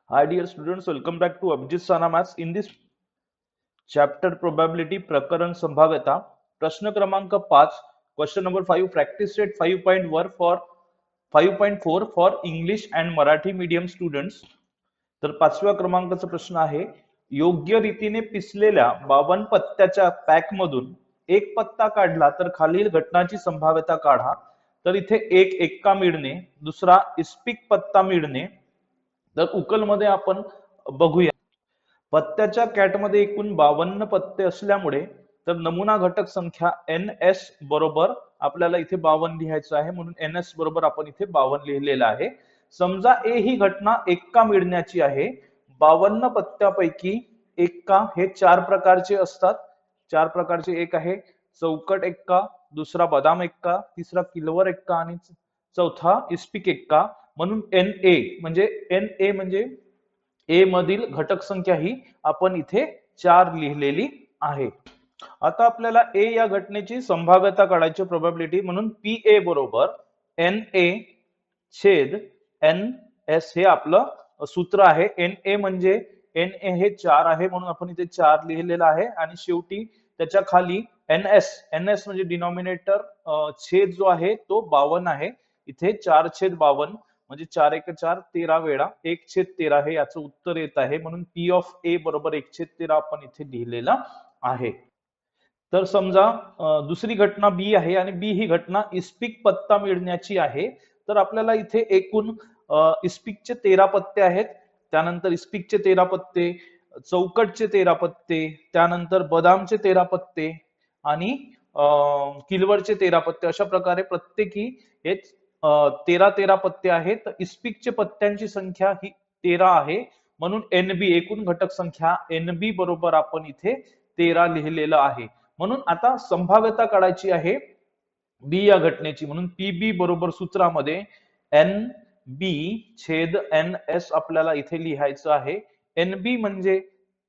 Hi dear students, welcome back to Abhijit Sana Maths. In this chapter probability प्रकरण संभाव्यता प्रश्न क्रमांक 5 question number 5 practice set 5.1 for 5.4 for English and Marathi medium students. तर 5व्या क्रमांकाचा प्रश्न आहे, योग्य रीतीने पिसलेल्या 52 पत्त्याच्या पॅक मधून एक पत्ता काढला तर खालील घटनाची संभाव्यता काढा. तर इथे एक एक्का मिळणे, दुसरा इस्पिक पत्ता मिळणे. तर उकल मध्ये आपण बघूया. पत्त्याच्या कॅटमध्ये एकूण 52 पत्ते असल्यामुळे तर नमुना घटक संख्या NS बरोबर आपल्याला इथे 52 लिहायचं आहे, म्हणून NS बरोबर आपण इथे 52 लिहिलेलं आहे. समजा A ही घटना एक्का मिळण्याची आहे. 52 पत्त्यापैकी एक्का हे 4 प्रकारचे असतात. 4 प्रकारचे एक आहे चौकट एक्का, दुसरा बदाम एक्का, तिसरा किलवर एक्का आणि चौथा इस्पिक एक्का. म्हणून NA म्हणजे ए मधील घटक संख्या ही आपण इथे 4 लिहिलेली आहे. आता आपल्याला ए या घटनेची संभाव्यता काढायची प्रोबॅबिलिटी, म्हणून PA बरोबर NA छेद NS हे आपलं सूत्र आहे. NA म्हणजे NA हे 4 आहे म्हणून आपण इथे 4 लिहिलेलं आहे आणि शेवटी त्याच्या खाली NS म्हणजे डिनॉमिनेटर छेद जो आहे तो 52 आहे. इथे 4/52 म्हणजे 4 एक 4 13 वेळा 1/13 हे याचं उत्तर येत आहे, म्हणून P ऑफ A बरोबर 1/13 आपण इथे लिहिलेला आहे. तर समजा दुसरी घटना B आहे आणि B ही घटना इस्पिक पत्ता मिळण्याची आहे. तर आपल्याला इथे एकूण इस्पिकचे 13 पत्ते आहेत, त्यानंतर इस्पिकचे 13 पत्ते, चौकटचे 13 पत्ते, त्यानंतर बदामचे 13 पत्ते आणि किलवरचे 13 पत्ते, अशा प्रकारे प्रत्येकी हे 13 पत्ते आहेत. इस्पिकचे पत्त्यांची संख्या ही 13 आहे, म्हणून NB एकूण घटक संख्या NB बरोबर आपण इथे 13 लिहिलेलं आहे. म्हणून आता संभाव्यता काढायची आहे B या घटनेची, म्हणून PB बरोबर सूत्रामध्ये NB छेद NS आपल्याला इथे लिहायचं आहे. NB म्हणजे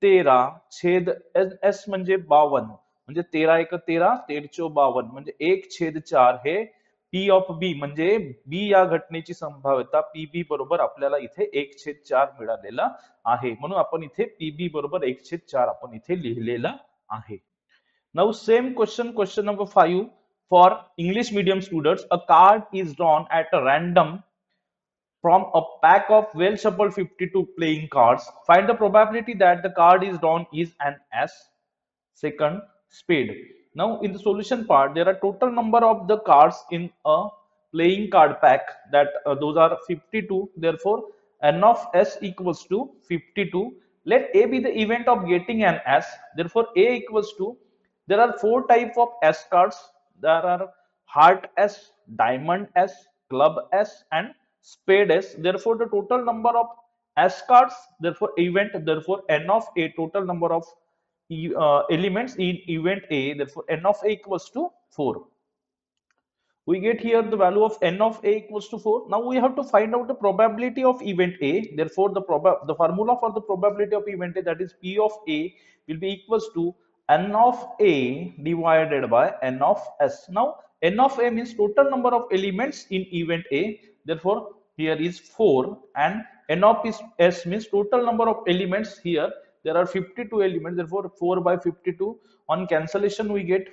13 छेद NS म्हणजे 52, म्हणजे 13 एक 13 13×52 म्हणजे 1/4 हे P ऑफ B म्हणजे B या घटनेची संभाव्यता PB बरोबर आपल्याला इथे 1/4 मिळालेला आहे, म्हणून आपण इथे PB बरोबर 1/4 आपण इथे लिहिलेला आहे. Now same question number 5 for English medium students. A card is drawn at a random from a pack of well shuffled 52 playing cards. Find the probability that the card is drawn is an S. Second, spade. Now in the solution part, there are total number of the cards in a playing card pack, that those are 52. Therefore n of S equals to 52. Let A be the event of getting an S. Therefore A equals to, there are 4 type of S cards. There are heart S, diamond S, club S and spade S. Therefore the total number of S cards, therefore event, therefore n of A, total number of elements in event A, therefore n of A equals to 4. We get here the value of n of A equals to 4. Now we have to find out the probability of event A. Therefore the formula for the probability of event A, that is P of A, will be equals to n of A divided by n of S. Now n of A means total number of elements in event A, therefore here is 4, and n of S means total number of elements. Here there are 52 elements, therefore 4 by 52. On cancellation we get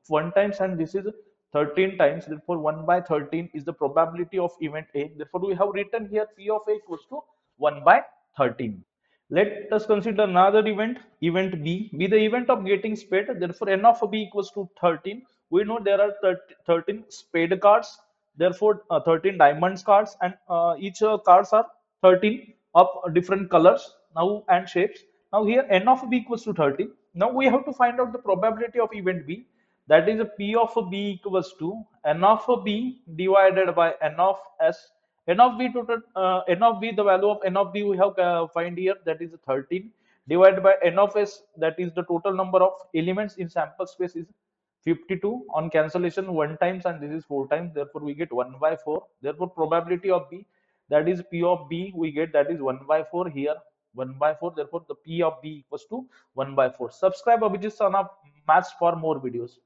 1 times and this is 13 times, therefore 1 by 13 is the probability of event A. Therefore we have written here P of A equals to 1 by 13. Let us consider another event, event B. Be the event of getting spade, therefore n of B equals to 13. We know there are 13 spade cards, therefore 13 diamonds cards, and each cards are 13 of different colors now and shapes. Now here n of B equals to 13. Now we have to find out the probability of event B, that is P of B equals to n of B divided by n of S. N of B total, n of B, the value of n of B we have find here, that is 13, divided by n of S, that is the total number of elements in sample space is 52. On cancellation 1 times and this is 4 times, therefore we get 1 by 4. Therefore probability of B, that is P of B, we get that is 1 by 4 here, 1 by 4. Therefore the P of B equals to 1 by 4. Subscribe Abhijit Sana Maths for more videos.